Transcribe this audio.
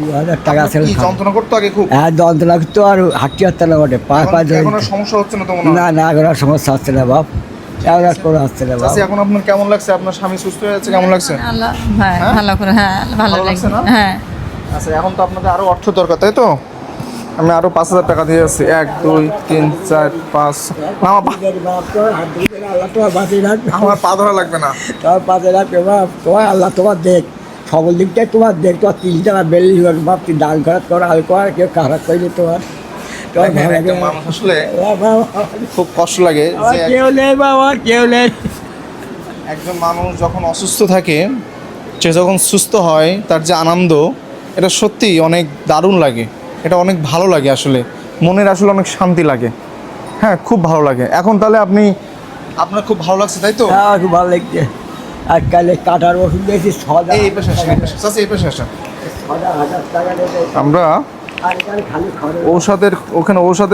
2,000 টাকা ছিল। কি যন্ত্রণা করতো আগে খুব? হ্যাঁ যন্ত্রণা করতো আর হাঁটতে পারতো না বটে, পা ধরে। এখন আর সমস্যা হচ্ছে না তো মনে হয়? না না, এখন আর সমস্যা হচ্ছে না বাপ, এখন আর কোনো হচ্ছে না বাপ। চাচি এখন আপনার কেমন লাগছে? আপনার স্বামী সুস্থ হয়ে যাচ্ছে, কেমন লাগছে? আল্লাহ, হ্যাঁ হ্যাঁ? ভালো করে, হ্যাঁ ভালো ভালো লাগছে লাগছে, না? হ্যাঁ। আচ্ছা এখন তো আপনাদের আরো অর্থ দরকার, তাই তো? আমি আরো 5,000 টাকা দিয়ে যাচ্ছি। 1 2 3 4 5। না বাপ, তোমার হাত ধরে আল্লাহ তোমার বাঁচিয়ে রাখবে, আমার পা ধরা লাগবে না। তোমার বাঁচিয়ে রাখবে বাপ, তোমার আল্লাহ তোমার দেখ, সকল দিকটাই তোমার দেখ। তোমার 3 টাকা বেলি বাপ, তুই দান খরচ করো, আর কর কেউ খারাপ করলে তোমার তোমার দেখেন, ভালো একটা লাগে। মানুষ আসলে বাবা, খুব কষ্ট লাগে আমার যে কেউ নেই বাবা, কেউ নেই। একজন মানুষ যখন অসুস্থ থাকে, সে যখন সুস্থ হয়, তার যে আনন্দ, এটা সত্যিই অনেক দারুণ লাগে। এটা অনেক ভালো লাগে আসলে, মনের আসলে অনেক শান্তি লাগে। হ্যাঁ, খুব ভালো লাগে। এখন তাহলে আপনার খুব ভালো লাগছে, তাই তো? হ্যাঁ, খুব ভালো লাগছে। আর কালে কাটার ওষুধ দিয়েছি 6,000 এই পাশে আসেন, এই পাশে। চাচি, এই পাশে আসেন। 6,000 টাকা দিয়েছে। আমরা আর এখানে খালি খরচ। ওখানে ঔষধের